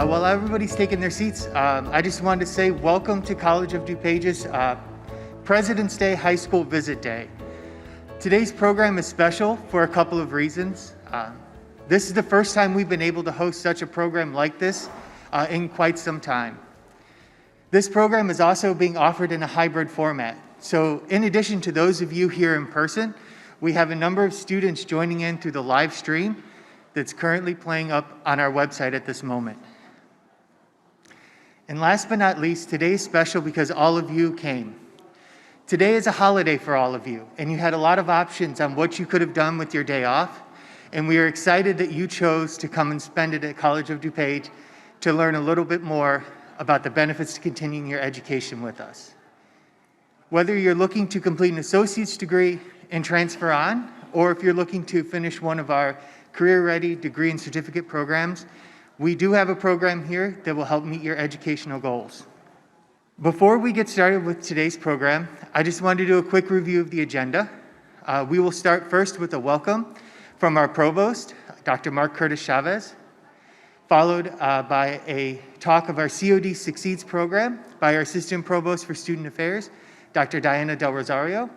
While everybody's taking their seats, I just wanted to say welcome to College of DuPage's President's Day High School Visit Day. Today's program is special for a couple of reasons. This is the first time we've been able to host such a program like this in quite some time. This program is also being offered in a hybrid format. So in addition to those of you here in person, we have a number of students joining in through the live stream that's currently playing up on our website at this moment. And last but not least, today is special because all of you came. Today is a holiday for all of you, and you had a lot of options on what you could have done with your day off, and we are excited that you chose to come and spend it at College of DuPage to learn a little bit more about the benefits to continuing your education with us. Whether you're looking to complete an associate's degree and transfer on, or if you're looking to finish one of our career-ready degree and certificate programs, we do have a program here that will help meet your educational goals. Before we get started with today's program, I just wanted to do a quick review of the agenda. We will start first with a welcome from our provost, Dr. Mark Curtis Chavez, followed by a talk of our Cod Succeeds program by our Assistant Provost for Student Affairs, Dr. Diana Del Rosario.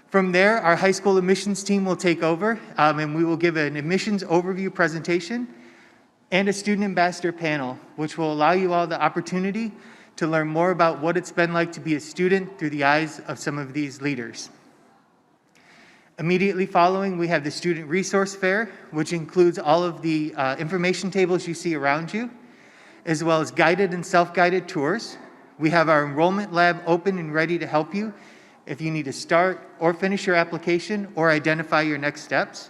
From there, our high school admissions team will take over, and we will give an admissions overview presentation and a student ambassador panel, which will allow you all the opportunity to learn more about what it's been like to be a student through the eyes of some of these leaders. Immediately following, we have the Student Resource Fair, which includes all of the information tables you see around you, as well as guided and self-guided tours. We have our enrollment lab open and ready to help you if you need to start or finish your application or identify your next steps.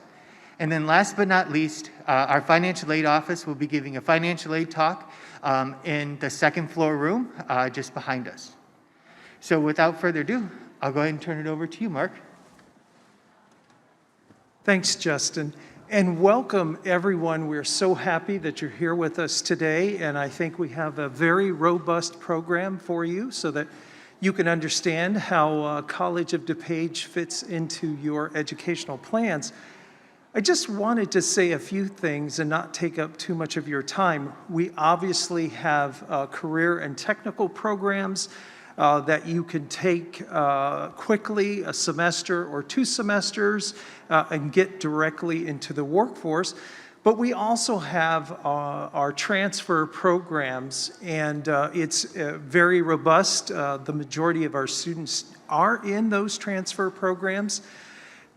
And then last but not least, our financial aid office will be giving a financial aid talk in the second floor room just behind us. So without further ado, I'll go ahead and turn it over to you, Mark. Thanks, Justin. And welcome, everyone. We're so happy that you're here with us today. And I think we have a very robust program for you so that you can understand how College of DuPage fits into your educational plans. I just wanted to say a few things and not take up too much of your time. We obviously have career and technical programs that you can take quickly, a semester or 2 semesters, and get directly into the workforce. But we also have our transfer programs, and it's very robust. The majority of our students are in those transfer programs.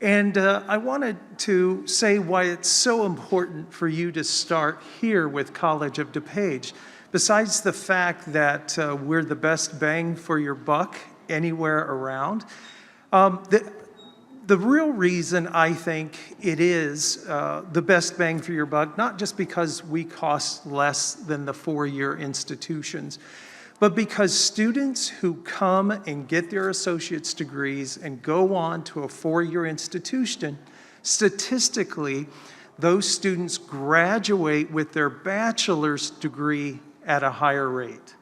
And I wanted to say why it's so important for you to start here with College of DuPage. Besides the fact that we're the best bang for your buck anywhere around, the real reason I think it is the best bang for your buck, not just because we cost less than the 4-year institutions, but because students who come and get their associate's degrees and go on to a 4-year institution, statistically, those students graduate with their bachelor's degree at a higher rate.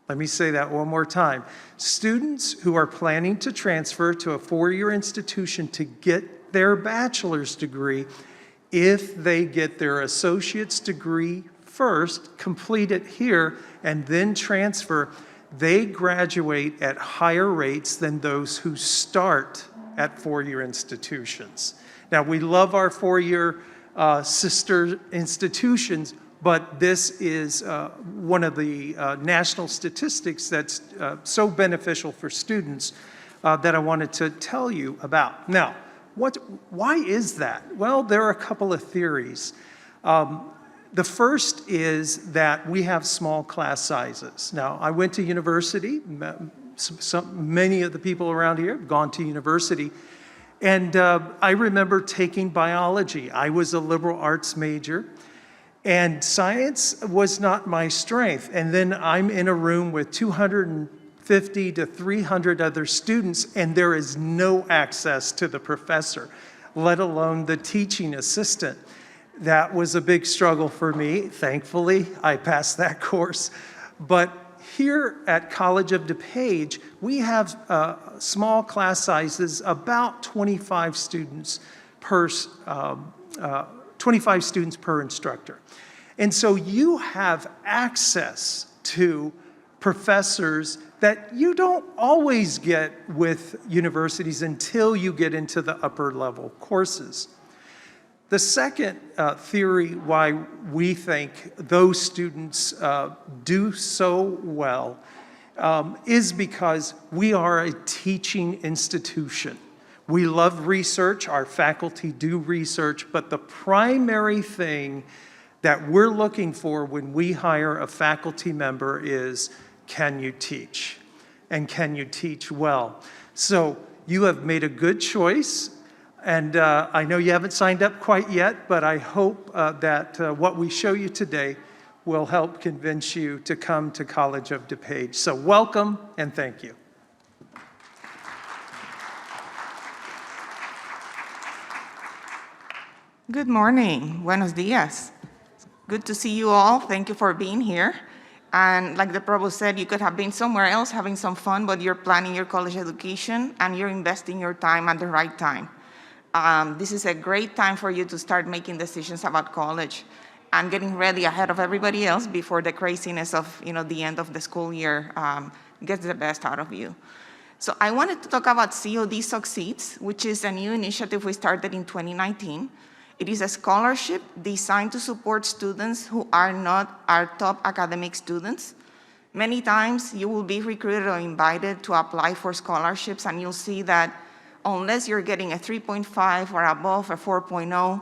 Let me say that one more time. Students who are planning to transfer to a 4-year institution to get their bachelor's degree, if they get their associate's degree first, complete it here, and then transfer, they graduate at higher rates than those who start at 4-year institutions. Now, we love our 4-year sister institutions, but this is one of the national statistics that's so beneficial for students that I wanted to tell you about. Now, why is that? Well, there are a couple of theories. The first is that we have small class sizes. Now, I went to university. Many of the people around here have gone to university. And I remember taking biology. I was a liberal arts major. And science was not my strength. And then I'm in a room with 250 to 300 other students, and there is no access to the professor, let alone the teaching assistant. That was a big struggle for me. Thankfully, I passed that course. But here at College of DuPage, we have small class sizes, about 25 students per instructor. And so you have access to professors that you don't always get with universities until you get into the upper level courses. The second theory why we think those students do so well is because we are a teaching institution. We love research, our faculty do research, but the primary thing that we're looking for when we hire a faculty member is, can you teach? And can you teach well? So you have made a good choice, and I know you haven't signed up quite yet, but I hope that what we show you today will help convince you to come to College of DuPage. So welcome and thank you. Good morning. Buenos dias. Good to see you all. Thank you for being here. And like the provost said, you could have been somewhere else having some fun, but you're planning your college education and you're investing your time at the right time. This is a great time for you to start making decisions about college and getting ready ahead of everybody else before the craziness of the end of the school year gets the best out of you. So I wanted to talk about COD Succeeds, which is a new initiative we started in 2019. It is a scholarship designed to support students who are not our top academic students. Many times you will be recruited or invited to apply for scholarships, and you'll see that unless you're getting a 3.5 or above, a 4.0,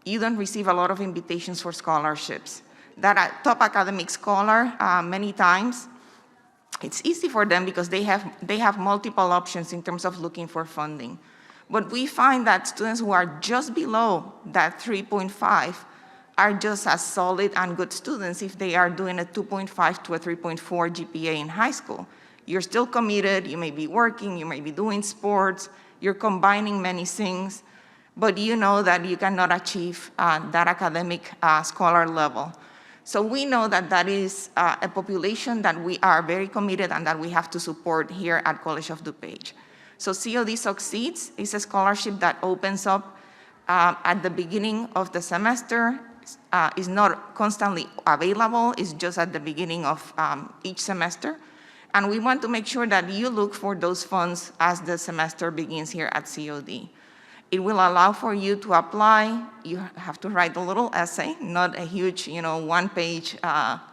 you don't receive a lot of invitations for scholarships. That top academic scholar, many times, it's easy for them because they have multiple options in terms of looking for funding. But we find that students who are just below that 3.5 are just as solid and good students if they are doing a 2.5 to a 3.4 GPA in high school. You're still committed, you may be working, you may be doing sports, you're combining many things, but you know that you cannot achieve that academic scholar level. So we know that that is a population that we are very committed and that we have to support here at College of DuPage. So COD Succeeds is a scholarship that opens up at the beginning of the semester, is not constantly available, it's just at the beginning of each semester. And we want to make sure that you look for those funds as the semester begins here at COD. It will allow for you to apply. You have to write a little essay, not a huge, one-page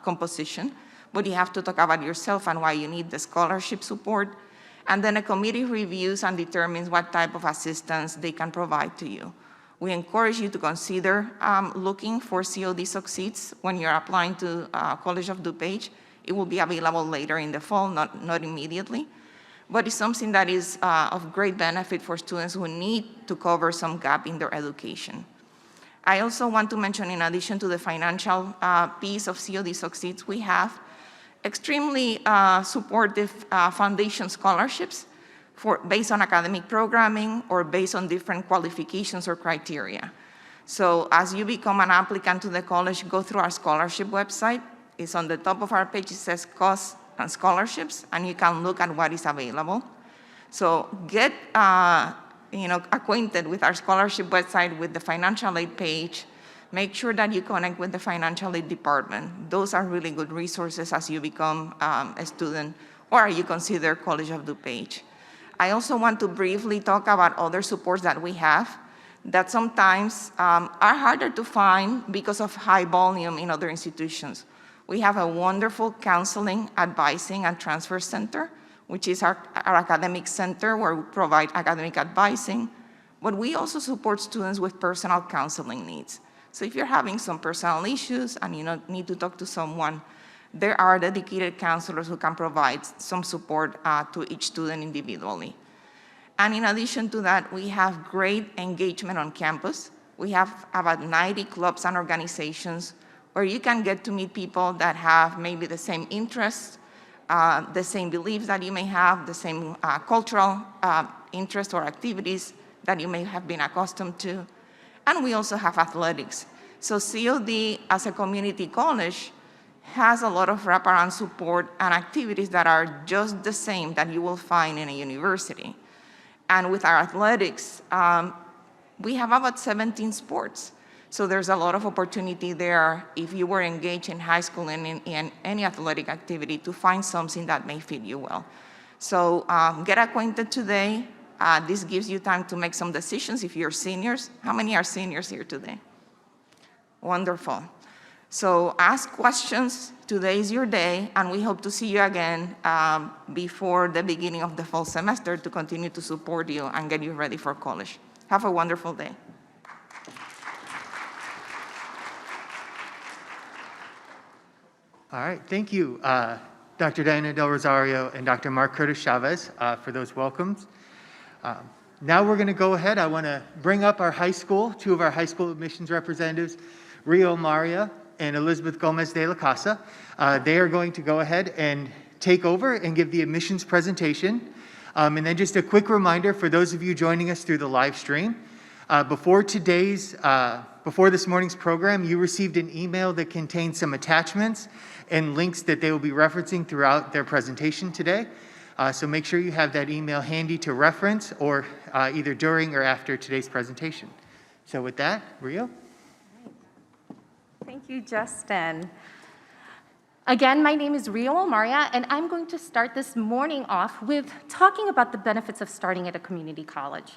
composition, but you have to talk about yourself and why you need the scholarship support. And then a committee reviews and determines what type of assistance they can provide to you. We encourage you to consider looking for COD Succeeds when you're applying to College of DuPage. It will be available later in the fall, not immediately. But it's something that is of great benefit for students who need to cover some gap in their education. I also want to mention, in addition to the financial piece of COD Succeeds, we have extremely supportive foundation scholarships based on academic programming or based on different qualifications or criteria. So as you become an applicant to the college, go through our scholarship website. It's on the top of our page. It says costs and scholarships, and you can look at what is available. So get acquainted with our scholarship website, with the financial aid page. Make sure that you connect with the financial aid department. Those are really good resources as you become a student or you consider College of DuPage. I also want to briefly talk about other supports that we have that sometimes are harder to find because of high volume in other institutions. We have a wonderful counseling, advising, and transfer center, which is our academic center where we provide academic advising, but we also support students with personal counseling needs. So if you're having some personal issues and you need to talk to someone, there are dedicated counselors who can provide some support to each student individually. And in addition to that, we have great engagement on campus. We have about 90 clubs and organizations where you can get to meet people that have maybe the same interests, the same beliefs that you may have, the same cultural interests or activities that you may have been accustomed to. And we also have athletics. So COD, as a community college, has a lot of wraparound support and activities that are just the same that you will find in a university. And with our athletics, we have about 17 sports. So there's a lot of opportunity there if you were engaged in high school and in any athletic activity to find something that may fit you well. So get acquainted today. This gives you time to make some decisions if you're seniors. How many are seniors here today? Wonderful. So ask questions. Today is your day, and we hope to see you again before the beginning of the fall semester to continue to support you and get you ready for college. Have a wonderful day. All right, thank you, Dr. Diana Del Rosario and Dr. Mark Curtis Chavez for those welcomes. Now we're going to go ahead. I want to bring up our high school, two of our high school admissions representatives, Rio Maria and Elizabeth Gomez de la Casa. They are going to go ahead and take over and give the admissions presentation. And then just a quick reminder for those of you joining us through the live stream, before this morning's program, you received an email that contained some attachments and links that they will be referencing throughout their presentation today. So make sure you have that email handy to reference or either during or after today's presentation. So with that, Rio. Thank you, Justin. Again, my name is Rio Maria, and I'm going to start this morning off with talking about the benefits of starting at a community college.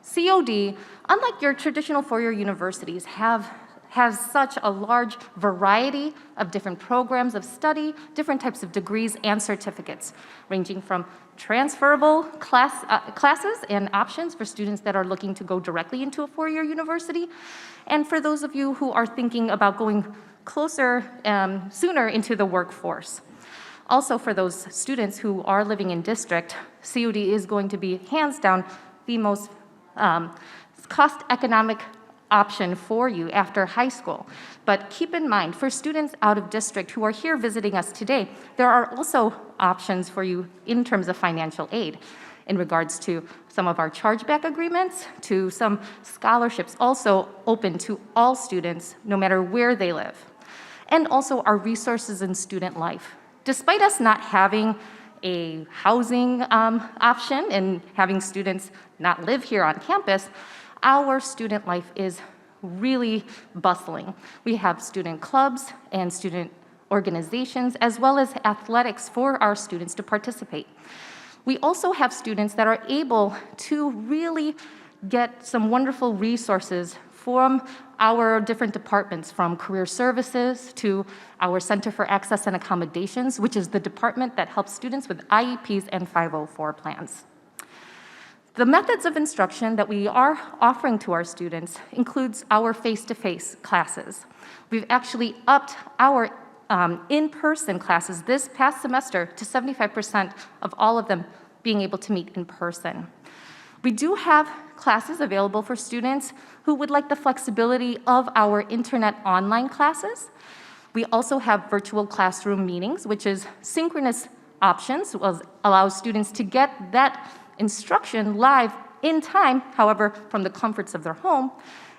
COD, unlike your traditional four-year universities, has such a large variety of different programs of study, different types of degrees and certificates, ranging from transferable classes and options for students that are looking to go directly into a four-year university, and for those of you who are thinking about going closer, sooner into the workforce. Also, for those students who are living in district, COD is going to be hands down the most cost economic option for you after high school. But keep in mind, for students out of district who are here visiting us today, there are also options for you in terms of financial aid in regards to some of our chargeback agreements, to some scholarships also open to all students, no matter where they live, and also our resources in student life. Despite us not having a housing option and having students not live here on campus, our student life is really bustling. We have student clubs and student organizations, as well as athletics for our students to participate. We also have students that are able to really get some wonderful resources from our different departments, from career services to our Center for Access and Accommodations, which is the department that helps students with IEPs and 504 plans. The methods of instruction that we are offering to our students includes our face-to-face classes. We've actually upped our in-person classes this past semester to 75% of all of them being able to meet in person. We do have classes available for students who would like the flexibility of our internet online classes. We also have virtual classroom meetings, which is synchronous options, allows students to get that instruction live in time, however, from the comforts of their home,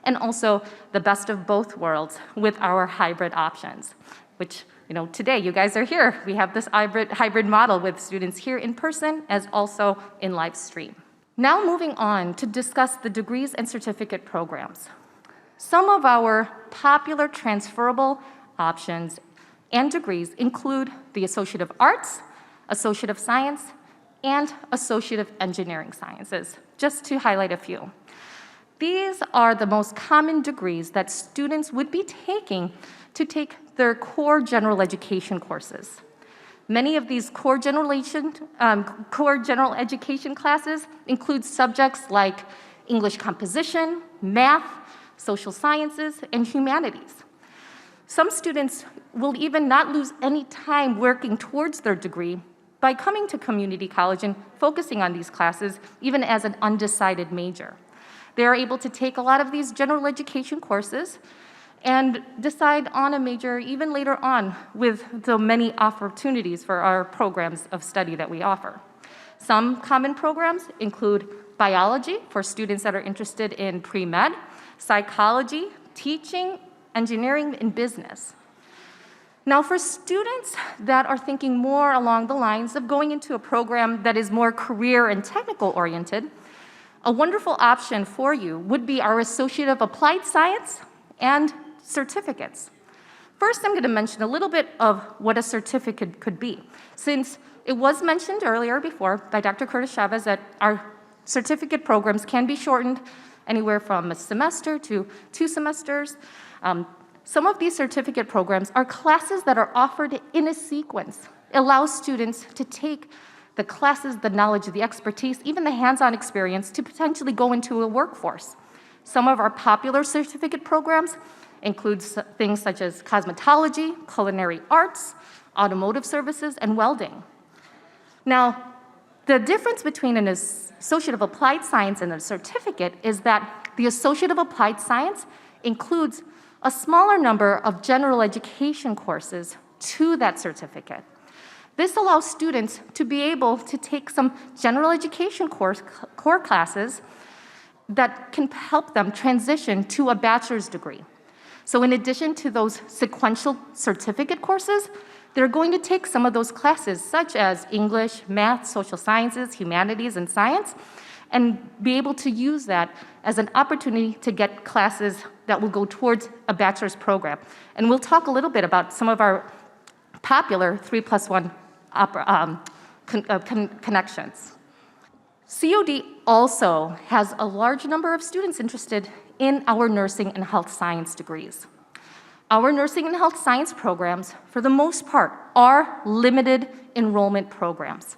and also the best of both worlds with our hybrid options, which, today you guys are here. We have this hybrid model with students here in person as also in live stream. Now moving on to discuss the degrees and certificate programs. Some of our popular transferable options and degrees include the Associate of Arts, Associate of Science, and Associate of Engineering Sciences, just to highlight a few. These are the most common degrees that students would be taking to take their core general education courses. Many of these core general education classes include subjects like English composition, math, social sciences, and humanities. Some students will even not lose any time working towards their degree by coming to community college and focusing on these classes, even as an undecided major. They are able to take a lot of these general education courses and decide on a major even later on with the many opportunities for our programs of study that we offer. Some common programs include biology for students that are interested in pre-med, psychology, teaching, engineering, and business. Now, for students that are thinking more along the lines of going into a program that is more career and technical oriented, a wonderful option for you would be our Associate of Applied Science and certificates. First, I'm going to mention a little bit of what a certificate could be. Since it was mentioned earlier before by Dr. Curtis Chavez that our certificate programs can be shortened anywhere from a semester to 2 semesters. Some of these certificate programs are classes that are offered in a sequence. It allows students to take the classes, the knowledge, the expertise, even the hands-on experience to potentially go into a workforce. Some of our popular certificate programs include things such as cosmetology, culinary arts, automotive services, and welding. Now, the difference between an Associate of Applied Science and a certificate is that the Associate of Applied Science includes a smaller number of general education courses to that certificate. This allows students to be able to take some general education core classes that can help them transition to a bachelor's degree. So in addition to those sequential certificate courses, they're going to take some of those classes such as English, math, social sciences, humanities, and science, and be able to use that as an opportunity to get classes that will go towards a bachelor's program. And we'll talk a little bit about some of our popular 3+1 connections. COD also has a large number of students interested in our nursing and health science degrees. Our nursing and health science programs, for the most part, are limited enrollment programs.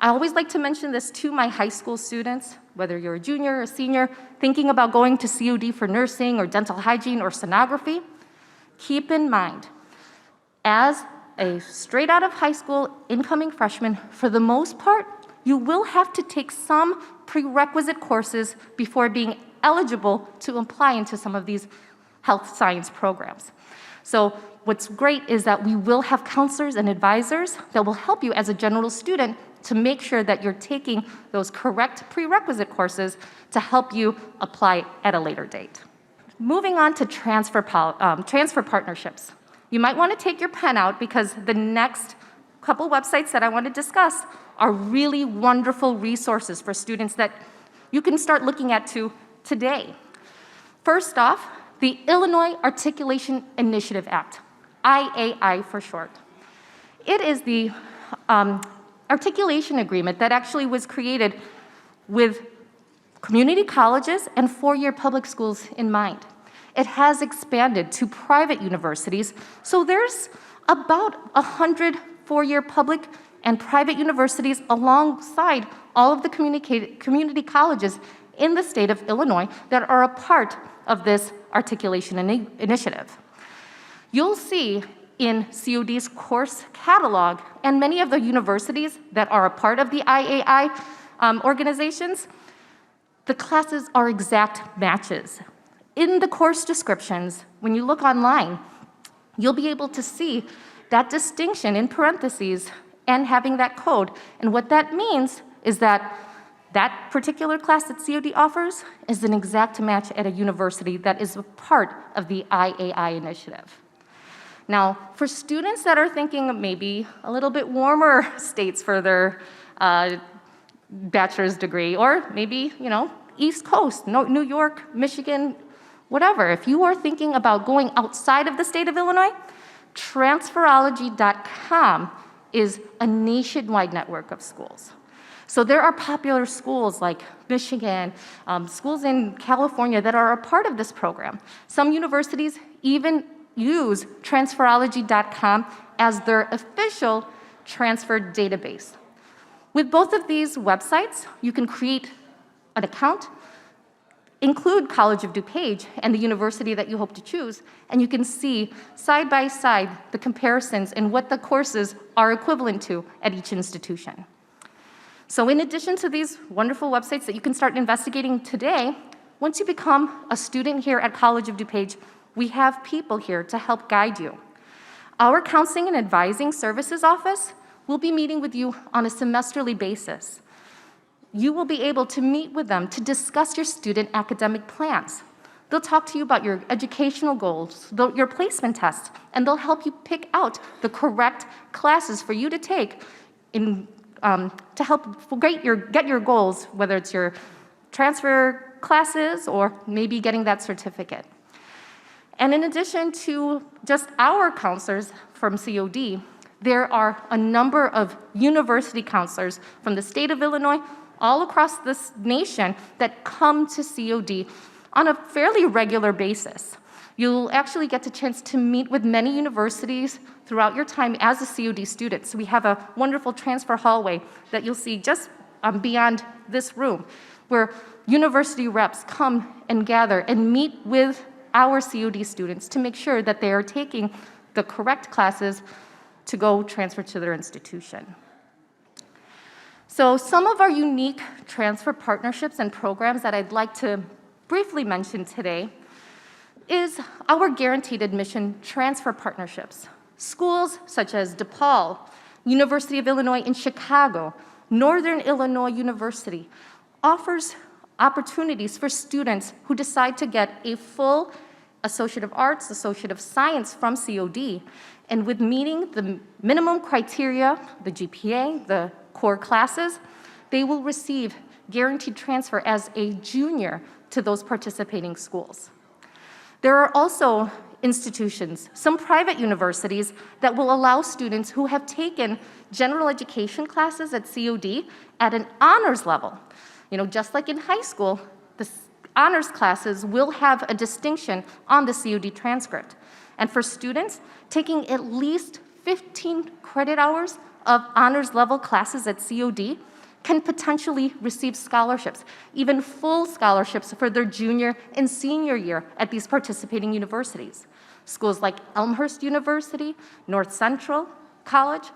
I always like to mention this to my high school students, whether you're a junior or a senior, thinking about going to COD for nursing or dental hygiene or sonography. Keep in mind, as a straight out of high school incoming freshman, for the most part, you will have to take some prerequisite courses before being eligible to apply into some of these health science programs. So what's great is that we will have counselors and advisors that will help you as a general student to make sure that you're taking those correct prerequisite courses to help you apply at a later date. Moving on to transfer partnerships. You might want to take your pen out because the next couple websites that I want to discuss are really wonderful resources for students that you can start looking at today. First off, the Illinois Articulation Initiative Act, IAI for short. It is the articulation agreement that actually was created with community colleges and four-year public schools in mind. It has expanded to private universities, so there's about 100 four-year public and private universities alongside all of the community colleges in the state of Illinois that are a part of this articulation initiative. You'll see in COD's course catalog and many of the universities that are a part of the IAI organizations, the classes are exact matches. In the course descriptions, when you look online, you'll be able to see that distinction in parentheses and having that code. And what that means is that that particular class that COD offers is an exact match at a university that is a part of the IAI initiative. Now, for students that are thinking of maybe a little bit warmer states for their bachelor's degree, or maybe, East Coast, New York, Michigan, whatever. If you are thinking about going outside of the state of Illinois, transferology.com is a nationwide network of schools. So there are popular schools like Michigan, schools in California that are a part of this program. Some universities even use transferology.com as their official transfer database. With both of these websites, you can create an account, include College of DuPage and the university that you hope to choose, and you can see side by side the comparisons and what the courses are equivalent to at each institution. So in addition to these wonderful websites that you can start investigating today, once you become a student here at College of DuPage, we have people here to help guide you. Our Counseling and Advising Services Office will be meeting with you on a semesterly basis. You will be able to meet with them to discuss your student academic plans. They'll talk to you about your educational goals, your placement tests, and they'll help you pick out the correct classes for you to take to help get your goals, whether it's your transfer classes or maybe getting that certificate. And in addition to just our counselors from COD, there are a number of university counselors from the state of Illinois, all across this nation, that come to COD on a fairly regular basis. You'll actually get the chance to meet with many universities throughout your time as a COD student. So we have a wonderful transfer hallway that you'll see just beyond this room, where university reps come and gather and meet with our COD students to make sure that they are taking the correct classes to go transfer to their institution. So some of our unique transfer partnerships and programs that I'd like to briefly mention today is our guaranteed admission transfer partnerships. Schools such as DePaul, University of Illinois in Chicago, Northern Illinois University offers opportunities for students who decide to get a full Associate of Arts, Associate of Science from COD, and with meeting the minimum criteria, the GPA, the core classes, they will receive guaranteed transfer as a junior to those participating schools. There are also institutions, some private universities, that will allow students who have taken general education classes at COD at an honors level. You know, just like in high school, the honors classes will have a distinction on the COD transcript. And for students taking at least 15 credit hours of honors level classes at COD can potentially receive scholarships, even full scholarships for their junior and senior year at these participating universities. Schools like Elmhurst University, North Central College,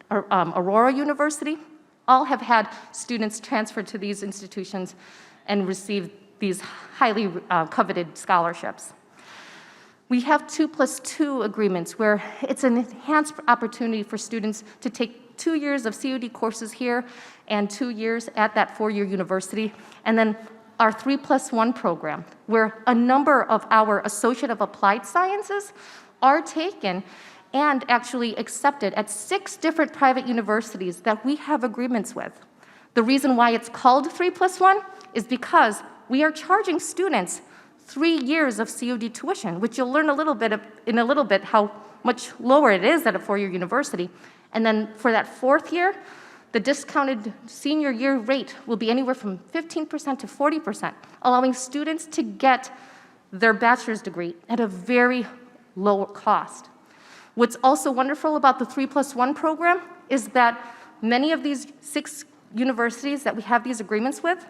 or Aurora University, all have had students transfer to these institutions and receive these highly coveted scholarships. We have 2+2 agreements where it's an enhanced opportunity for students to take 2 years of COD courses here and 2 years at that four-year university, and then our 3+1 program, where a number of our Associate of Applied Sciences are taken and actually accepted at 6 different private universities that we have agreements with. The reason why it's called 3+1 is because we are charging students 3 years of COD tuition, which you'll learn in a little bit how much lower it is at a four-year university. And then for that 4th year, the discounted senior year rate will be anywhere from 15% to 40%, allowing students to get their bachelor's degree at a very low cost. What's also wonderful about the 3+1 program is that many of these 6 universities that we have these agreements with,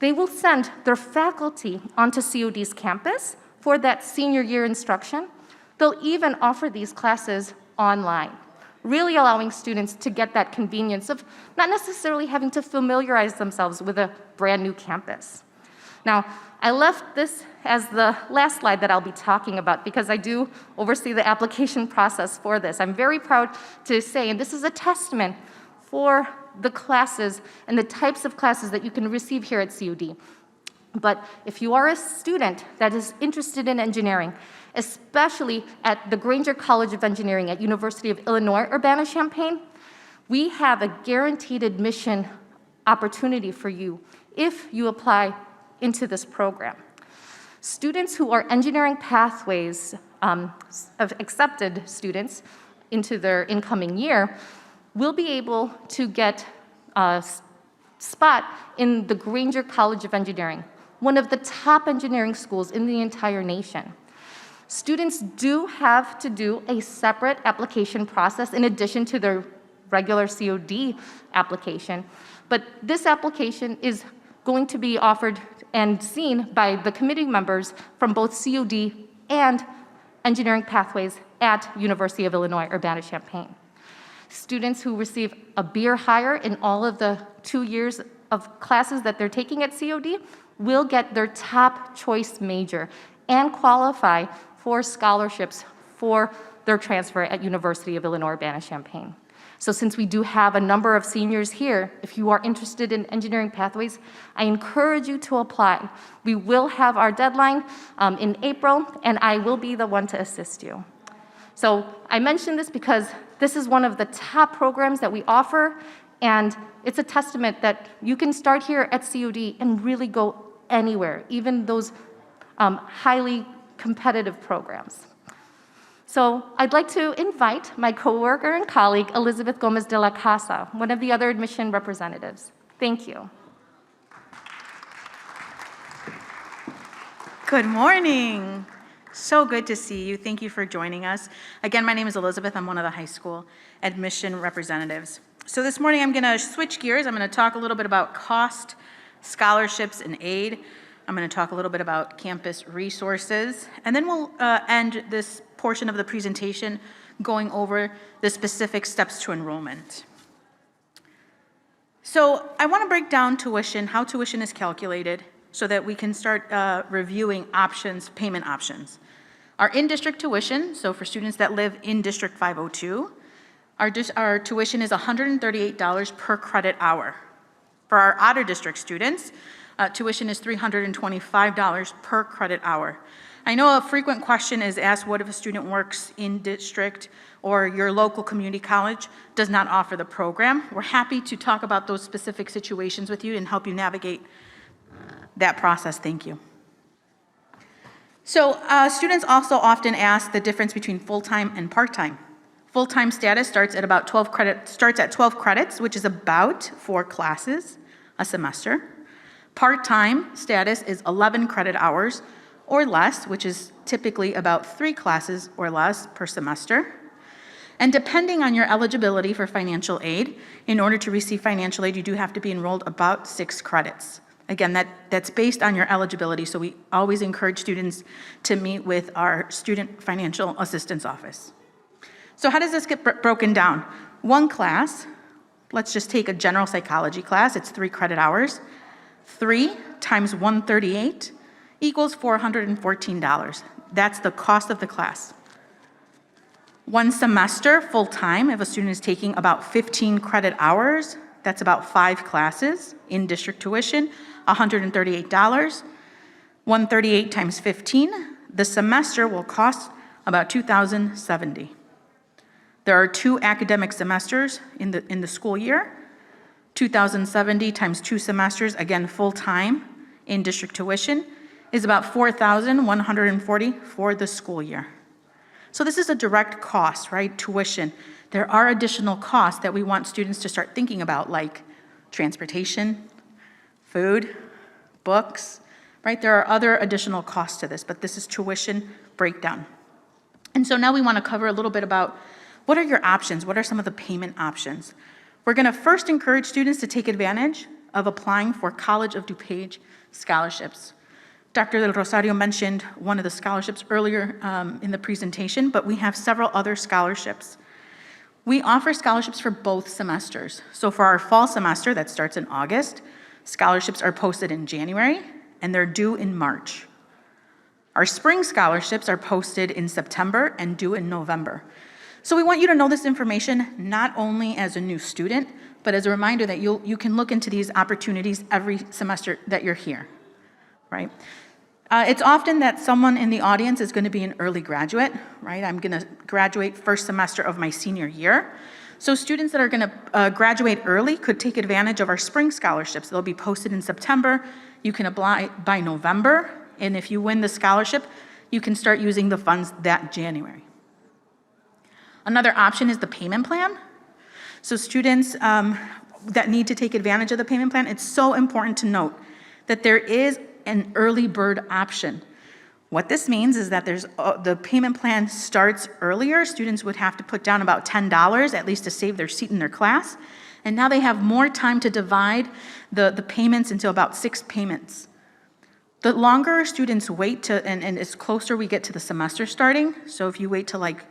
they will send their faculty onto COD's campus for that senior year instruction. They'll even offer these classes online, really allowing students to get that convenience of not necessarily having to familiarize themselves with a brand new campus. Now, I left this as the last slide that I'll be talking about because I do oversee the application process for this. I'm very proud to say, and this is a testament for the classes and the types of classes that you can receive here at COD. But if you are a student that is interested in engineering, especially at the Granger College of Engineering at University of Illinois, Urbana-Champaign, we have a guaranteed admission opportunity for you if you apply into this program. Students who are engineering pathways of accepted students into their incoming year will be able to get a spot in the Granger College of Engineering, one of the top engineering schools in the entire nation. Students do have to do a separate application process in addition to their regular COD application, but this application is going to be offered and seen by the committee members from both COD and engineering pathways at University of Illinois, Urbana-Champaign. Students who receive a B or higher in all of the 2 years of classes that they're taking at COD will get their top choice major and qualify for scholarships for their transfer at University of Illinois, Urbana-Champaign. So since we do have a number of seniors here, if you are interested in engineering pathways, I encourage you to apply. We will have our deadline in April, and I will be the one to assist you. So I mention this because this is one of the top programs that we offer, and it's a testament that you can start here at COD and really go anywhere, even those highly competitive programs. So I'd like to invite my coworker and colleague, Elizabeth Gomez de la Casa, one of the other admission representatives. Thank you. Good morning. So good to see you. Thank you for joining us. Again, my name is Elizabeth. I'm one of the high school admission representatives. So this morning I'm going to switch gears. I'm going to talk a little bit about cost, scholarships, and aid. I'm going to talk a little bit about campus resources, and then we'll end this portion of the presentation going over the specific steps to enrollment. So I want to break down tuition, how tuition is calculated, so that we can start reviewing options, payment options. Our in-district tuition, so for students that live in District 502, our tuition is $138 per credit hour. For our out-of-district students, tuition is $325 per credit hour. I know a frequent question is asked, what if a student works in district or your local community college does not offer the program? We're happy to talk about those specific situations with you and help you navigate that process. Thank you. So students also often ask the difference between full-time and part-time. Full-time status starts at 12 credits, which is about 4 classes a semester. Part-time status is 11 credit hours or less, which is typically about 3 classes or less per semester. And depending on your eligibility for financial aid, in order to receive financial aid, you do have to be enrolled about 6 credits. Again, that's based on your eligibility, so we always encourage students to meet with our Student Financial Assistance Office. So how does this get broken down? One class, let's just take a general psychology class, it's 3 credit hours. 3 times 138 equals $414. That's the cost of the class. One semester, full-time, if a student is taking about 15 credit hours, that's about 5 classes in district tuition, $138. 138 times 15, the semester will cost about $2,070. There are 2 academic semesters in the school year. 2,070 times 2 semesters, again, full-time in district tuition, is about $4,140 for the school year. So this is a direct cost, right? Tuition. There are additional costs that we want students to start thinking about, like transportation, food, books, right? There are other additional costs to this, but this is tuition breakdown. And so now we want to cover a little bit about what are your options? What are some of the payment options? We're going to first encourage students to take advantage of applying for College of DuPage scholarships. Dr. Del Rosario mentioned one of the scholarships earlier in the presentation, but we have several other scholarships. We offer scholarships for both semesters. So for our fall semester that starts in August, scholarships are posted in January and they're due in March. Our spring scholarships are posted in September and due in November. So we want you to know this information not only as a new student, but as a reminder that you can look into these opportunities every semester that you're here, right? It's often that someone in the audience is going to be an early graduate, right? I'm going to graduate first semester of my senior year. So students that are going to graduate early could take advantage of our spring scholarships. They'll be posted in September. You can apply by November, and if you win the scholarship, you can start using the funds that January. Another option is the payment plan. So students that need to take advantage of the payment plan, it's so important to note that there is an early bird option. What this means is that the payment plan starts earlier. Students would have to put down about $10 at least to save their seat in their class. And now they have more time to divide the payments into about 6 payments. The longer students wait and as closer we get to the semester starting, so if you wait till like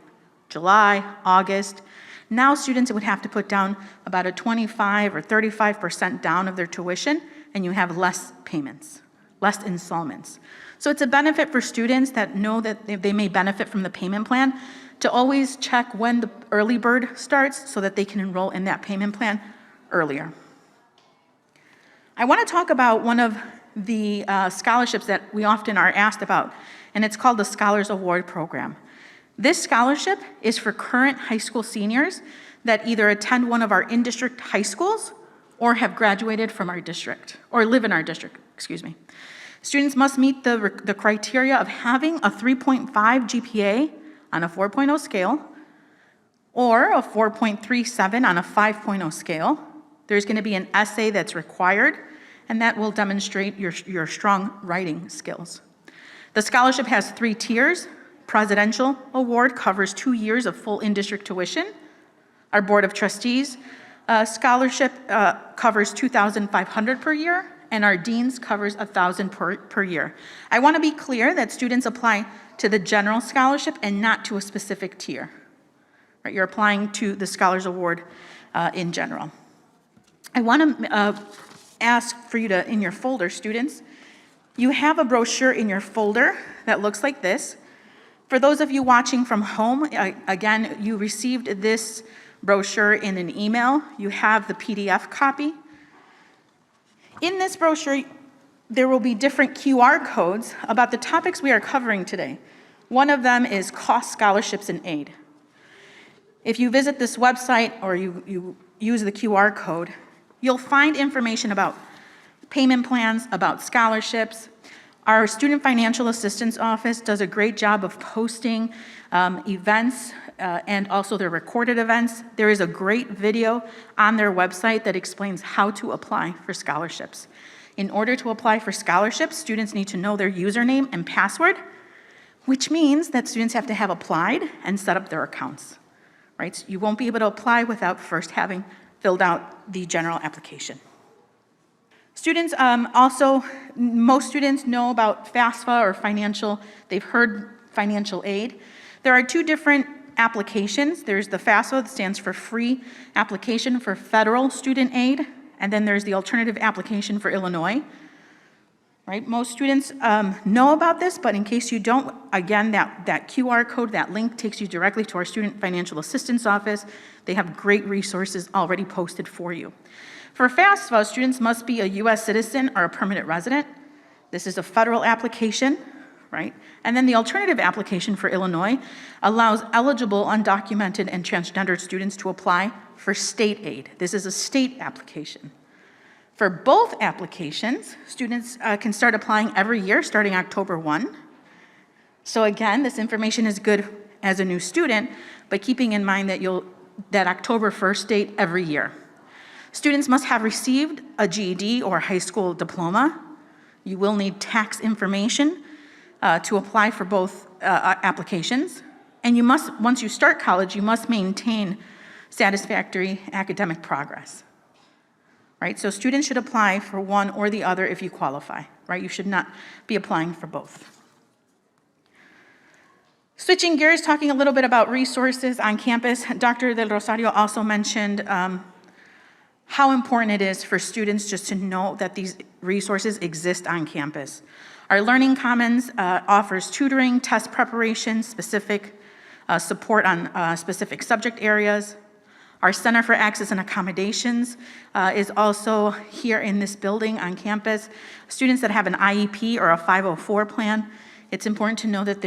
July, August, now students would have to put down about a 25 or 35% down of their tuition, and you have less payments, less installments. So it's a benefit for students that know that they may benefit from the payment plan to always check when the early bird starts so that they can enroll in that payment plan earlier. I want to talk about one of the scholarships that we often are asked about, and it's called the Scholars Award Program. This scholarship is for current high school seniors that either attend one of our in-district high schools or have graduated from our district, or live in our district, excuse me. Students must meet the criteria of having a 3.5 GPA on a 4.0 scale or a 4.37 on a 5.0 scale. There's going to be an essay that's required, and that will demonstrate your strong writing skills. The scholarship has 3 tiers. Presidential award covers 2 years of full in-district tuition. Our Board of Trustees scholarship covers $2,500 per year, and our Dean's covers $1,000 per year. I want to be clear that students apply to the general scholarship and not to a specific tier. Right? You're applying to the Scholars Award in general. I want to ask for you to, in your folder, students, you have a brochure in your folder that looks like this. For those of you watching from home, again, you received this brochure in an email. You have the PDF copy. In this brochure, there will be different QR codes about the topics we are covering today. One of them is cost scholarships and aid. If you visit this website or you use the QR code, you'll find information about payment plans, about scholarships. Our Student Financial Assistance Office does a great job of posting events and also their recorded events. There is a great video on their website that explains how to apply for scholarships. In order to apply for scholarships, students need to know their username and password, which means that students have to have applied and set up their accounts. Right? So you won't be able to apply without first having filled out the general application. Students also, most students know about FAFSA or financial, they've heard financial aid. There are 2 different applications. There's the FAFSA, that stands for Free Application for Federal Student Aid, and then there's the alternative application for Illinois. Right? Most students know about this, but in case you don't, again, that QR code, that link takes you directly to our Student Financial Assistance Office. They have great resources already posted for you. For FAFSA, students must be a U.S. citizen or a permanent resident. This is a federal application, right? And then the alternative application for Illinois allows eligible undocumented and transgendered students to apply for state aid. This is a state application. For both applications, students can start applying every year starting October 1. So again, this information is good as a new student, but keeping in mind that October 1st date every year. Students must have received a GED or high school diploma. You will need tax information to apply for both applications. And you must, once you start college, you must maintain satisfactory academic progress. Right? So students should apply for one or the other if you qualify, right? You should not be applying for both. Switching gears, talking a little bit about resources on campus, Dr. Del Rosario also mentioned how important it is for students just to know that these resources exist on campus. Our Learning Commons offers tutoring, test preparation, specific support on specific subject areas. Our Center for Access and Accommodations is also here in this building on campus. Students that have an IEP or a 504 plan, it's important to know that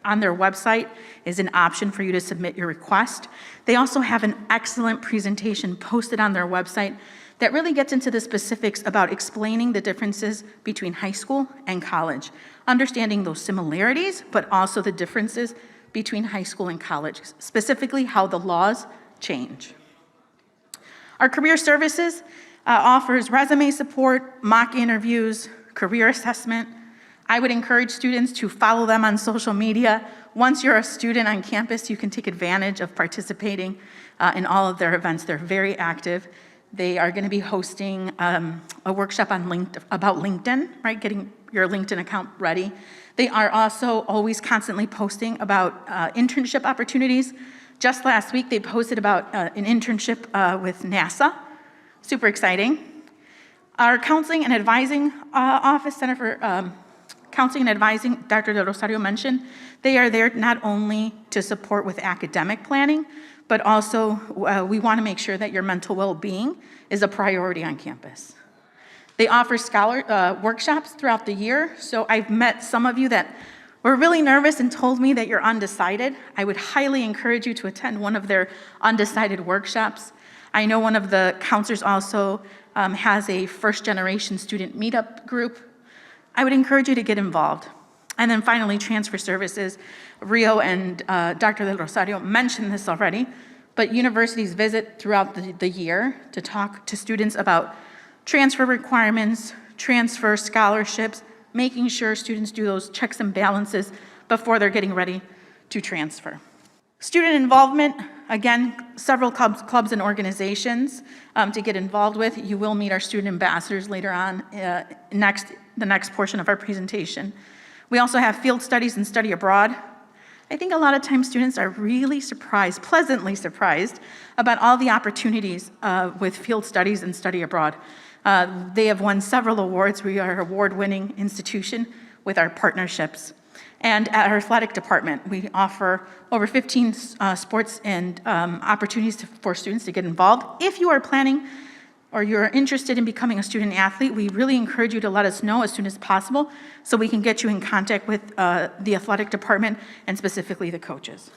on their website is an option for you to submit your request. They also have an excellent presentation posted on their website that really gets into the specifics about explaining the differences between high school and college, understanding those similarities, but also the differences between high school and college, specifically how the laws change. Our career services offers resume support, mock interviews, career assessment. I would encourage students to follow them on social media. Once you're a student on campus, you can take advantage of participating in all of their events. They're very active. They are going to be hosting a workshop on about LinkedIn, right? Getting your LinkedIn account ready. They are also always constantly posting about internship opportunities. Just last week, they posted about an internship with NASA. Super exciting. Our Counseling and Advising Office, Center for Counseling and Advising, Dr. Del Rosario mentioned, they are there not only to support with academic planning, but also we want to make sure that your mental well-being is a priority on campus. They offer workshops throughout the year, so I've met some of you that were really nervous and told me that you're undecided. I would highly encourage you to attend one of their undecided workshops. I know one of the counselors also has a first-generation student meetup group. I would encourage you to get involved. And then finally, transfer services. Rio and Dr. Del Rosario mentioned this already, but universities visit throughout the year to talk to students about transfer requirements, transfer scholarships, making sure students do those checks and balances before they're getting ready to transfer. Student involvement, again, several clubs and organizations to get involved with. You will meet our student ambassadors later on, the next portion of our presentation. We also have field studies and study abroad. I think a lot of times students are really surprised, pleasantly surprised, about all the opportunities with field studies and study abroad. They have won several awards. We are an award-winning institution with our partnerships. And at our athletic department, we offer over 15 sports and opportunities for students to get involved. If you are planning or you're interested in becoming a student athlete, we really encourage you to let us know as soon as possible so we can get you in contact with the athletic department and specifically the coaches.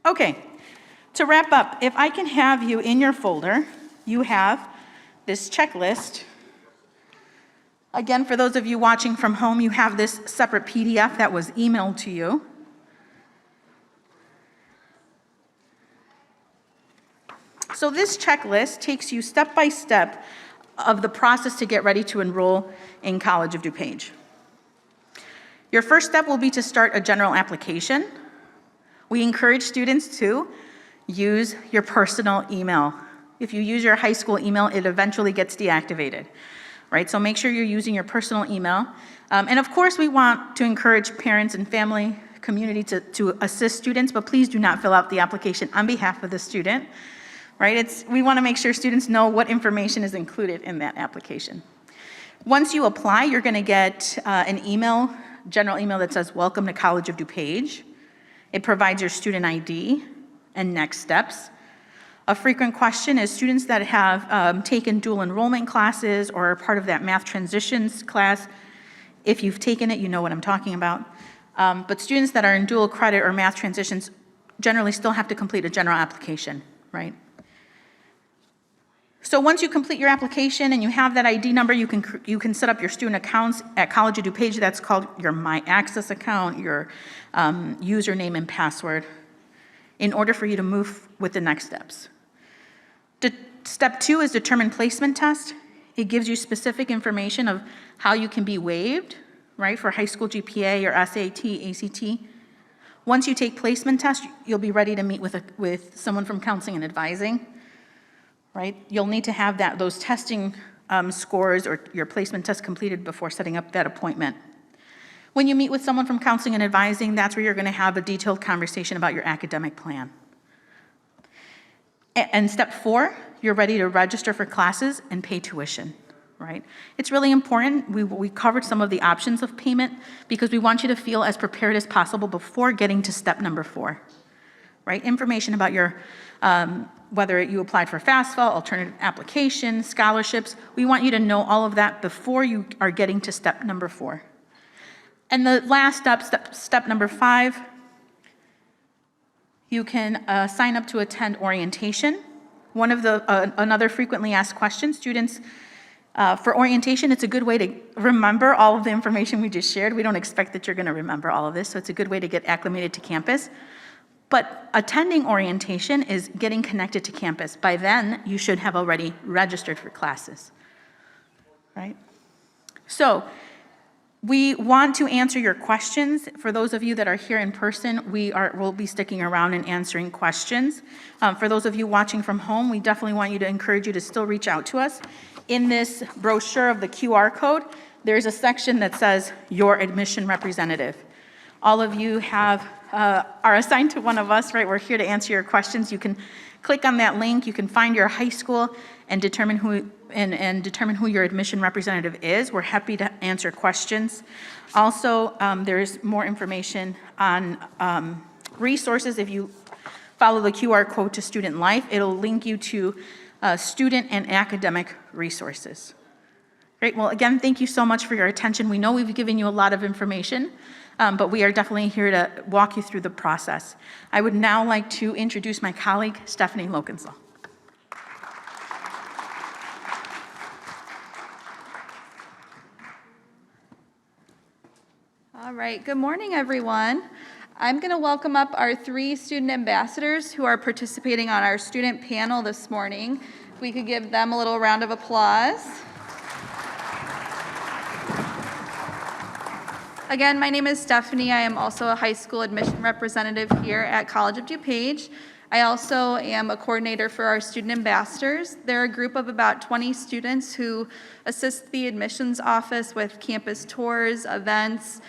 Okay, to wrap up, if I can have you in your folder, you have this checklist. Again, for those of you watching from home, you have this separate PDF that was emailed to you. So this checklist takes you step by step of the process to get ready to enroll in College of DuPage. Your first step will be to start a general application. We encourage students to use your personal email. If you use your high school email, it eventually gets deactivated, right? So make sure you're using your personal email. And of course, we want to encourage parents and family community to assist students, but please do not fill out the application on behalf of the student, right? We want to make sure students know what information is included in that application. Once you apply, you're going to get an email, general email that says, "Welcome to College of DuPage." It provides your student ID and next steps. A frequent question is students that have taken dual enrollment classes or are part of that math transitions class. If you've taken it, you know what I'm talking about. But students that are in dual credit or math transitions generally still have to complete a general application, right? So once you complete your application and you have that ID number, you can set up your student accounts at College of DuPage. That's called your My Access account, your username and password, in order for you to move with the next steps. Step 2 is determine placement test. It gives you specific information of how you can be waived, right, for high school GPA or SAT, ACT. Once you take placement test, you'll be ready to meet with someone from counseling and advising, right? You'll need to have those testing scores or your placement test completed before setting up that appointment. When you meet with someone from counseling and advising, that's where you're going to have a detailed conversation about your academic plan. And step 4, you're ready to register for classes and pay tuition, right? It's really important. We covered some of the options of payment because we want you to feel as prepared as possible before getting to step number 4, right? Information about your, whether you applied for FAFSA, alternative application, scholarships. We want you to know all of that before you are getting to step number 4. And the last step number 5, you can sign up to attend orientation. One of another frequently asked questions, students, for orientation, it's a good way to remember all of the information we just shared. We don't expect that you're going to remember all of this, so it's a good way to get acclimated to campus. But attending orientation is getting connected to campus. By then, you should have already registered for classes, right? So we want to answer your questions. For those of you that are here in person, we'll be sticking around and answering questions. For those of you watching from home, we definitely want you to encourage you to still reach out to us. In this brochure of the QR code, there's a section that says your admission representative. All of you are assigned to one of us, right? We're here to answer your questions. You can click on that link. You can find your high school and determine who your admission representative is. We're happy to answer questions. Also, there's more information on resources. If you follow the QR code to Student Life, it'll link you to student and academic resources. Great. Well, again, thank you so much for your attention. We know we've given you a lot of information, but we are definitely here to walk you through the process. I would now like to introduce my colleague, Stephanie Lokensel. All right, good morning, everyone. I'm going to welcome up our 3 student ambassadors who are participating on our student panel this morning. If we could give them a little round of applause. Again, my name is Stephanie. I am also a high school admission representative here at College of DuPage. I also am a coordinator for our student ambassadors. They're a group of about 20 students who assist the admissions office with campus tours, events,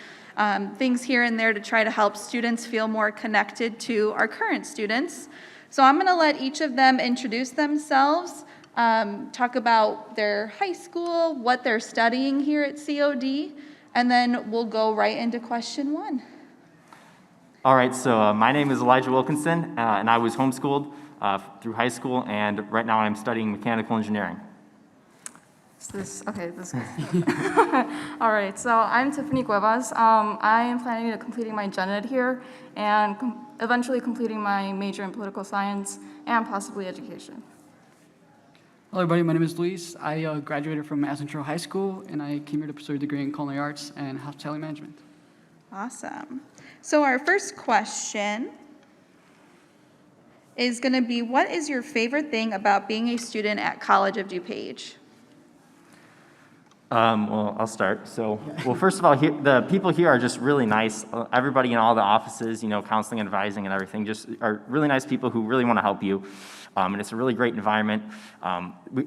things here and there to try to help students feel more connected to our current students. So I'm going to let each of them introduce themselves, talk about their high school, what they're studying here at COD, and then we'll go right into question 1. All right, so my name is Elijah Wilkinson, and I was homeschooled through high school, and right now I'm studying mechanical engineering. Okay, this is all right, so I'm Tiffany Cuevas. I am planning on completing my gen ed here and eventually completing my major in political science and possibly education. Hello, everybody. My name is Luis. I graduated from Mass Central High School, and I came here to pursue a degree in culinary arts and hospitality management. Awesome. So our first question is going to be, what is your favorite thing about being a student at College of DuPage? Well, I'll start. So, well, first of all, the people here are just really nice. Everybody in all the offices, you know, counseling, advising, and everything, just are really nice people who really want to help you. And it's a really great environment.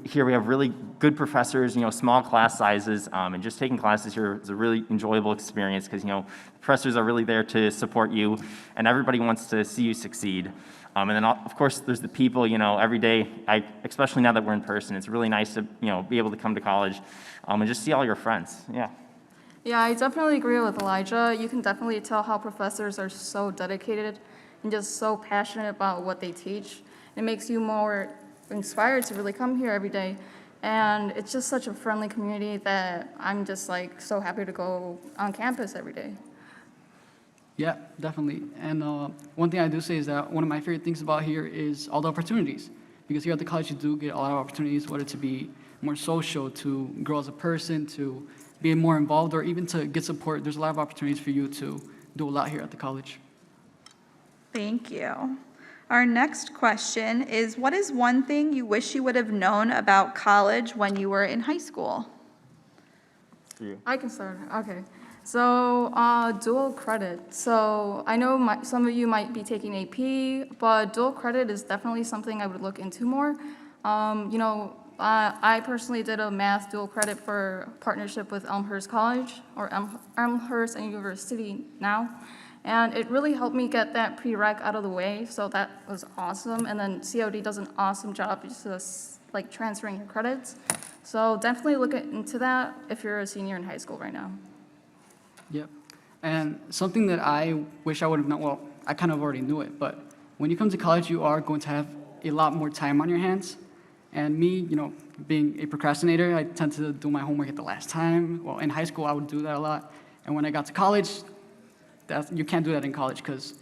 Here we have really good professors, you know, small class sizes, and just taking classes here is a really enjoyable experience because, you know, professors are really there to support you, and everybody wants to see you succeed. And then, of course, there's the people, you know, every day, especially now that we're in person, it's really nice to, you know, be able to come to college and just see all your friends. Yeah. Yeah, I definitely agree with Elijah. You can definitely tell how professors are so dedicated and just so passionate about what they teach. It makes you more inspired to really come here every day. And it's just such a friendly community that I'm just like so happy to go on campus every day. Yeah, definitely. And one thing I do say is that one of my favorite things about here is all the opportunities. Because here at the college, you do get a lot of opportunities, whether to be more social, to grow as a person, to be more involved, or even to get support. There's a lot of opportunities for you to do a lot here at the college. Thank you. Our next question is, what is one thing you wish you would have known about college when you were in high school? I can start. Okay. So dual credit. So I know some of you might be taking AP, but dual credit is definitely something I would look into more. You know, I personally did a math dual credit for partnership with Elmhurst College, or Elmhurst and University now. And it really helped me get that prereq out of the way, so that was awesome. And then COD does an awesome job just like transferring your credits. So definitely look into that if you're a senior in high school right now. Yep. And something that I wish I would have known, well, I kind of already knew it, but when you come to college, you are going to have a lot more time on your hands. And me, you know, being a procrastinator, I tend to do my homework at the last time. Well, in high school, I would do that a lot. And when I got to college, you can't do that in college because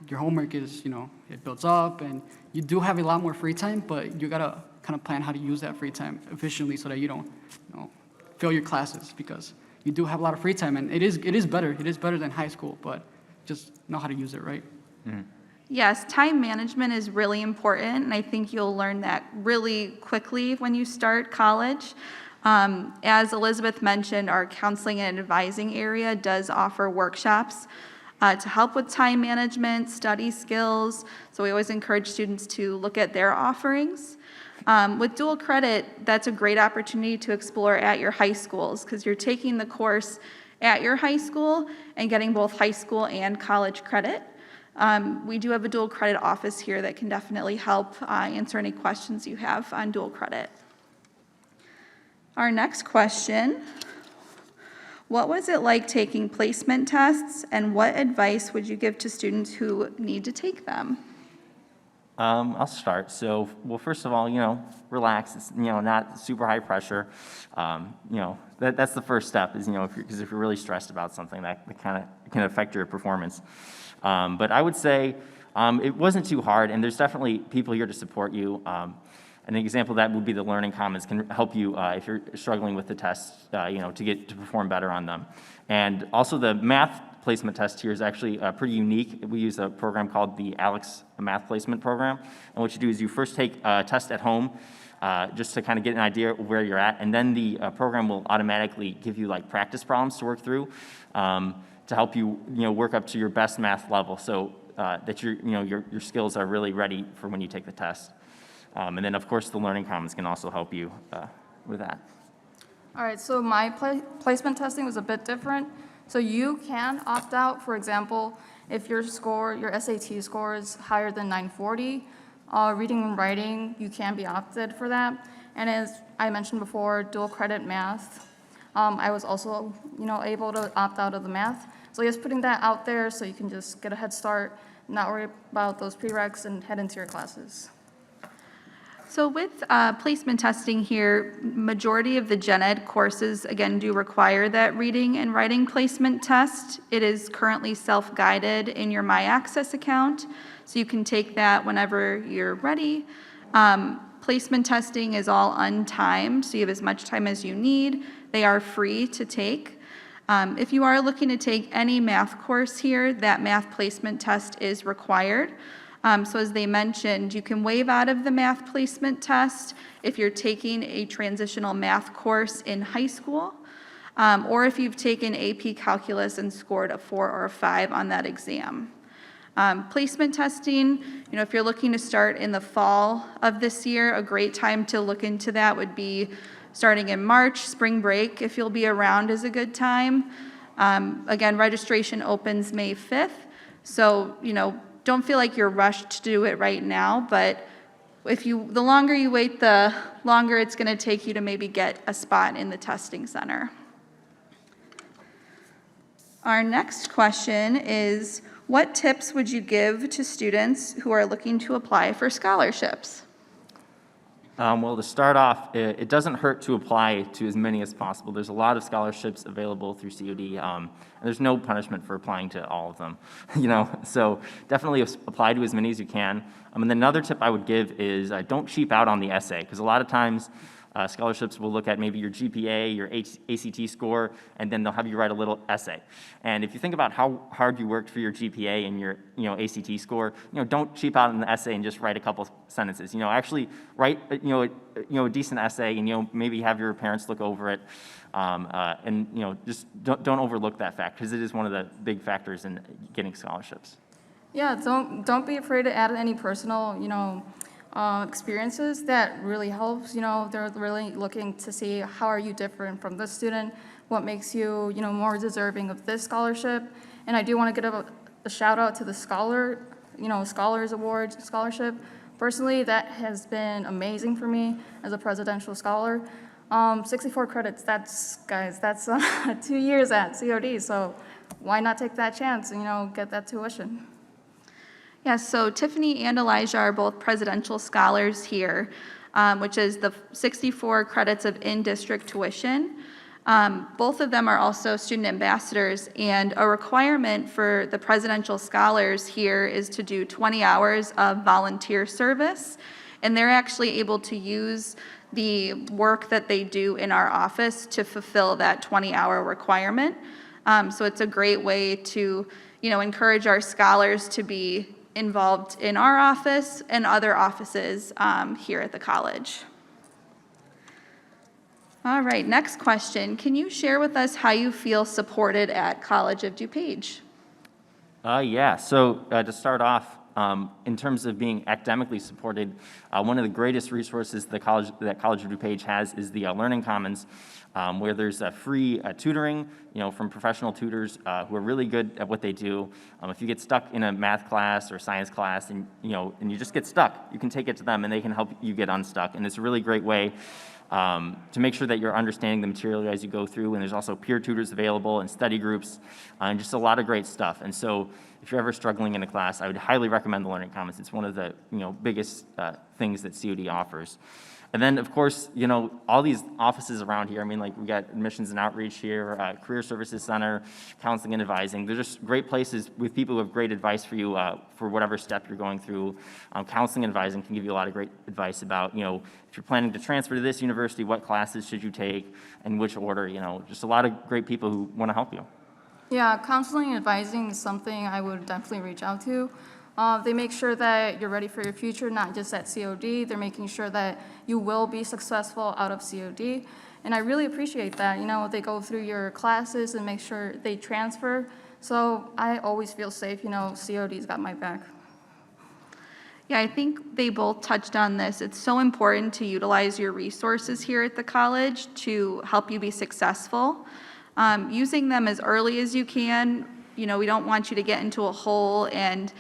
your homework is, you know, it builds up and you do have a lot more free time, but you gotta kind of plan how to use that free time efficiently so that you don't, you know, fail your classes because you do have a lot of free time and it is better. It is better than high school, but just know how to use it, right? Mm-hmm. Yes, time management is really important, and I think you'll learn that really quickly when you start college. As Elizabeth mentioned, our counseling and advising area does offer workshops to help with time management, study skills, so we always encourage students to look at their offerings. With dual credit, that's a great opportunity to explore at your high schools because you're taking the course at your high school and getting both high school and college credit. We do have a dual credit office here that can definitely help answer any questions you have on dual credit. Our next question, what was it like taking placement tests and what advice would you give to students who need to take them? I'll start. So, well, first of all, you know, relax. It's, you know, not super high pressure. You know, that's the first step is, you know, because if you're really stressed about something, that kind of can affect your performance. But I would say it wasn't too hard, and there's definitely people here to support you. An example of that would be the Learning Commons can help you if you're struggling with the tests, to perform better on them. And also the math placement test here is actually pretty unique. We use a program called the ALEX Math Placement Program. And what you do is you first take a test at home just to kind of get an idea of where you're at, and then the program will automatically give you like practice problems to work through to help you, work up to your best math level, so that your skills are really ready for when you take the test. And then, of course, the Learning Commons can also help you with that. All right, so my placement testing was a bit different. So you can opt out, for example, if your SAT score is higher than 940, reading and writing, you can be opted for that. And as I mentioned before, dual credit math, I was also, able to opt out of the math. So just putting that out there so you can just get a head start, not worry about those prereqs, and head into your classes. So with placement testing here, majority of the gen ed courses, again, do require that reading and writing placement test. It is currently self-guided in your My Access account, so you can take that whenever you're ready. Placement testing is all untimed, so you have as much time as you need. They are free to take. If you are looking to take any math course here, that math placement test is required. So as they mentioned, you can waive out of the math placement test if you're taking a transitional math course in high school, or if you've taken AP Calculus and scored a 4 or a 5 on that exam. Placement testing, if you're looking to start in the fall of this year, a great time to look into that would be starting in March. Spring break, if you'll be around, is a good time. Again, registration opens May 5th, so, don't feel like you're rushed to do it right now, but the longer you wait, the longer it's going to take you to maybe get a spot in the testing center. Our next question is, what tips would you give to students who are looking to apply for scholarships? Well, to start off, it doesn't hurt to apply to as many as possible. There's a lot of scholarships available through COD, and there's no punishment for applying to all of them, So definitely apply to as many as you can. And then another tip I would give is don't cheap out on the essay, because a lot of times scholarships will look at maybe your GPA, your ACT score, and then they'll have you write a little essay. And if you think about how hard you worked for your GPA and your ACT score, don't cheap out on the essay and just write a couple sentences. Actually write a decent essay, and maybe have your parents look over it, and just don't overlook that fact, because it is one of the big factors in getting scholarships. Yeah, don't be afraid to add any personal, experiences. That really helps. They're really looking to see how are you different from this student, what makes you, more deserving of this scholarship. And I do want to give a shout out to the Scholars Award scholarship. Personally, that has been amazing for me as a presidential scholar. 64 credits, that's 2 years at COD, so why not take that chance and, get that tuition? Yes, so Tiffany and Elijah are both presidential scholars here, which is the 64 credits of in-district tuition. Both of them are also student ambassadors, and a requirement for the presidential scholars here is to do 20 hours of volunteer service, and they're actually able to use the work that they do in our office to fulfill that 20-hour requirement. So it's a great way to, encourage our scholars to be involved in our office and other offices here at the college. All right, next question. Can you share with us how you feel supported at College of DuPage? Yeah, so to start off, in terms of being academically supported, one of the greatest resources that College of DuPage has is the Learning Commons, where there's free tutoring, from professional tutors who are really good at what they do. If you get stuck in a math class or science class and you just get stuck, you can take it to them and they can help you get unstuck. And it's a really great way to make sure that you're understanding the material as you go through. And there's also peer tutors available and study groups and just a lot of great stuff. And so if you're ever struggling in a class, I would highly recommend the Learning Commons. It's one of the biggest things that COD offers. And then, of course, you know, all these offices around here, I mean, like, we got admissions and outreach here, career services center, counseling and advising. They're just great places with people who have great advice for you for whatever step you're going through. Counseling and advising can give you a lot of great advice about, you know, if you're planning to transfer to this university, what classes should you take, and which order, you know, just a lot of great people who want to help you. Yeah, counseling and advising is something I would definitely reach out to. They make sure that you're ready for your future, not just at COD. They're making sure that you will be successful out of COD. And I really appreciate that. You know, they go through your classes and make sure they transfer. So I always feel safe, you know, COD's got my back. Yeah, I think they both touched on this. It's so important to utilize your resources here at the college to help you be successful. Using them as early as you can. You know, we don't want you to get into a hole and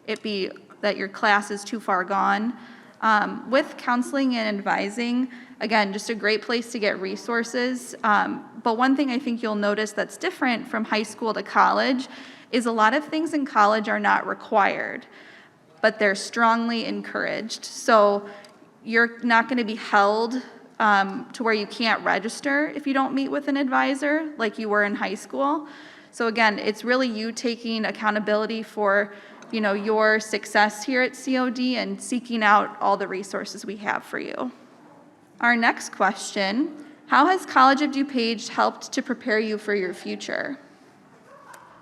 it be that your class is too far gone. With counseling and advising, again, just a great place to get resources. But one thing I think you'll notice that's different from high school to college is a lot of things in college are not required, but they're strongly encouraged. So you're not going to be held to where you can't register if you don't meet with an advisor like you were in high school. So again, it's really you taking accountability for, you know, your success here at COD and seeking out all the resources we have for you. Our next question, how has College of DuPage helped to prepare you for your future?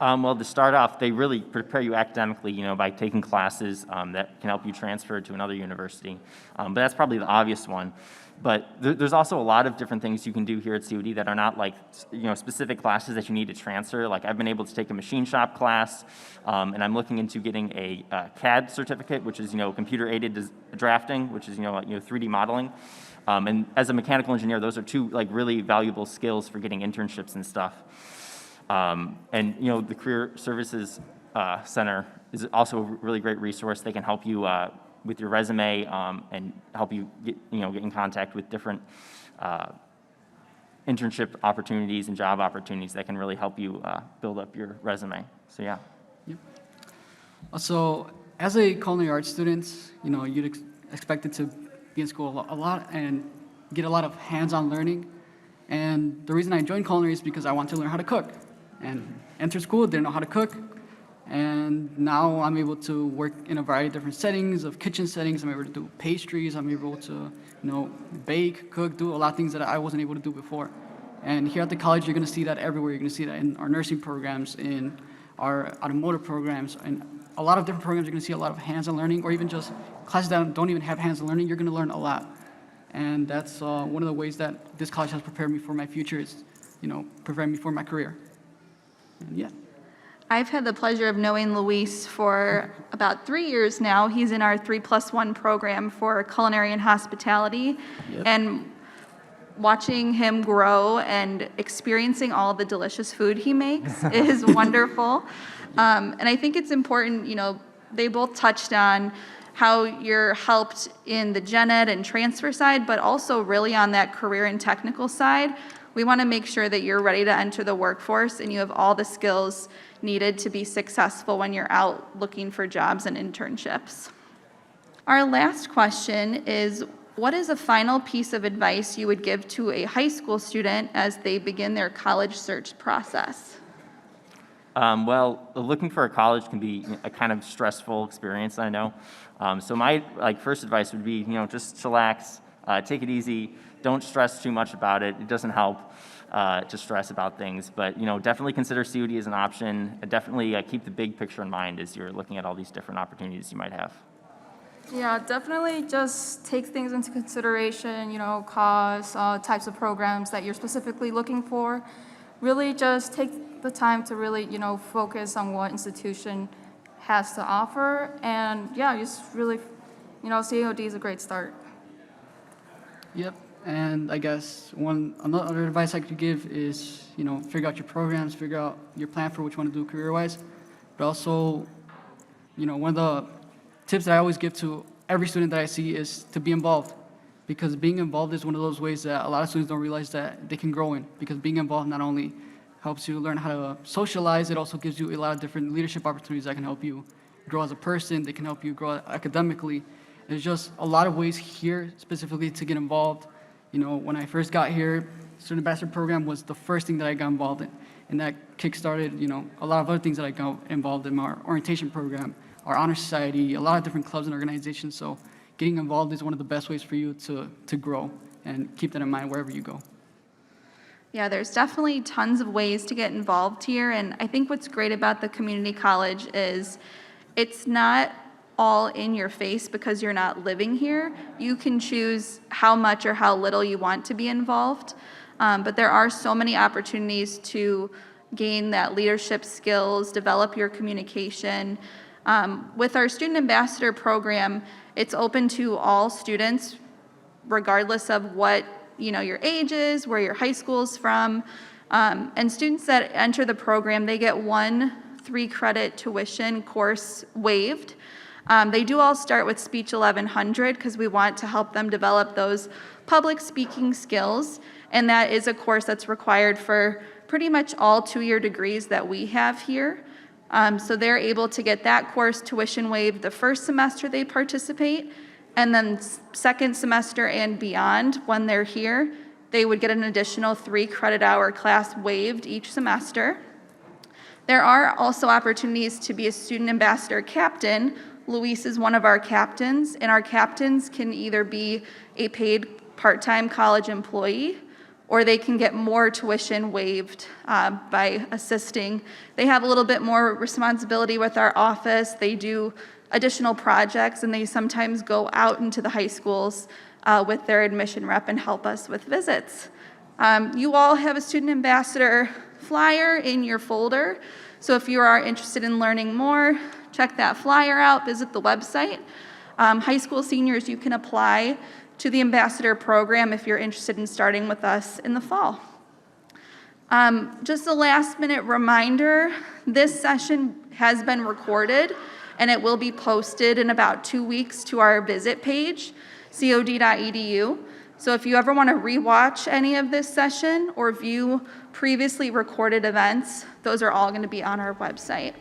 Well, to start off, they really prepare you academically, you know, by taking classes that can help you transfer to another university. But that's probably the obvious one. But there's also a lot of different things you can do here at COD that are not like, you know, specific classes that you need to transfer. Like, I've been able to take a machine shop class, and I'm looking into getting a CAD certificate, which is, you know, computer-aided drafting, which is, you know, 3D modeling. And as a mechanical engineer, those are two, like, really valuable skills for getting internships and stuff. And, you know, the Career Services Center is also a really great resource. They can help you with your resume and help you get in contact with different internship opportunities and job opportunities that can really help you build up your resume. So, yeah. Yep. Also, as a culinary arts student, you know, you'd expected to be in school a lot and get a lot of hands-on learning. And the reason I joined culinary is because I want to learn how to cook. And enter school, didn't know how to cook. And now I'm able to work in a variety of different settings, of kitchen settings. I'm able to do pastries. I'm able to, you know, bake, cook, do a lot of things that I wasn't able to do before. And here at the college, you're going to see that everywhere. You're going to see that in our nursing programs, in our automotive programs, and a lot of different programs. You're going to see a lot of hands-on learning, or even just classes that don't even have hands-on learning. You're going to learn a lot. And that's one of the ways that this college has prepared me for my future is, you know, preparing me for my career. And yeah. I've had the pleasure of knowing Luis for about 3 years now. He's in our 3+1 program for culinary and hospitality. Yep. And watching him grow and experiencing all the delicious food he makes is wonderful. And I think it's important, you know, they both touched on how you're helped in the gen ed and transfer side, but also really on that career and technical side. We want to make sure that you're ready to enter the workforce and you have all the skills needed to be successful when you're out looking for jobs and internships. Our last question is, what is a final piece of advice you would give to a high school student as they begin their college search process? Well, looking for a college can be a kind of stressful experience, I know. So my first advice would be, you know, just chillax, take it easy, don't stress too much about it. It doesn't help to stress about things, but, you know, definitely consider COD as an option. Definitely keep the big picture in mind as you're looking at all these different opportunities you might have. Yeah, definitely just take things into consideration, you know, costs, types of programs that you're specifically looking for. Really just take the time to really, you know, focus on what institution has to offer. And yeah, just really, you know, COD is a great start. Yep. And I guess another advice I could give is, you know, figure out your programs, figure out your plan for what you want to do career-wise. But also, you know, one of the tips that I always give to every student that I see is to be involved. Because being involved is one of those ways that a lot of students don't realize that they can grow in. Because being involved not only helps you learn how to socialize, it also gives you a lot of different leadership opportunities that can help you grow as a person, they can help you grow academically. There's just a lot of ways here specifically to get involved. You know, when I first got here, Student Ambassador Program was the first thing that I got involved in. And that kickstarted, you know, a lot of other things that I got involved in, our orientation program, our honor society, a lot of different clubs and organizations. So getting involved is one of the best ways for you to grow, and keep that in mind wherever you go. Yeah, there's definitely tons of ways to get involved here, and I think what's great about the community college is it's not all in your face because you're not living here. You can choose how much or how little you want to be involved, but there are so many opportunities to gain that leadership skills, develop your communication. With our Student Ambassador Program, it's open to all students, regardless of what your age is, where your high school's from. And students that enter the program, they get one 3-credit tuition course waived. They do all start with Speech 1100 because we want to help them develop those public speaking skills. And that is a course that's required for pretty much all 2-year degrees that we have here. So they're able to get that course tuition waived the first semester they participate, and then second semester and beyond, when they're here, they would get an additional 3-credit-hour class waived each semester. There are also opportunities to be a student ambassador captain. Luis is one of our captains, and our captains can either be a paid part-time college employee, or they can get more tuition waived by assisting. They have a little bit more responsibility with our office. They do additional projects, and they sometimes go out into the high schools with their admission rep and help us with visits. You all have a student ambassador flyer in your folder, so if you are interested in learning more, check that flyer out, visit the website. High school seniors, you can apply to the ambassador program if you're interested in starting with us in the fall. Just a last minute reminder, this session has been recorded and it will be posted in about 2 weeks to our visit page, cod.edu. So if you ever want to rewatch any of this session or view previously recorded events, those are all going to be on our website.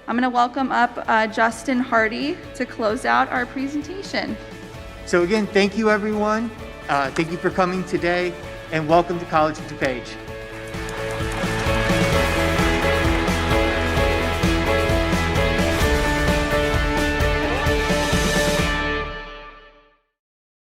I'm going to welcome up Justin Hardy to close out our presentation. So again, thank you everyone. Thank you for coming today, and welcome to College of DuPage.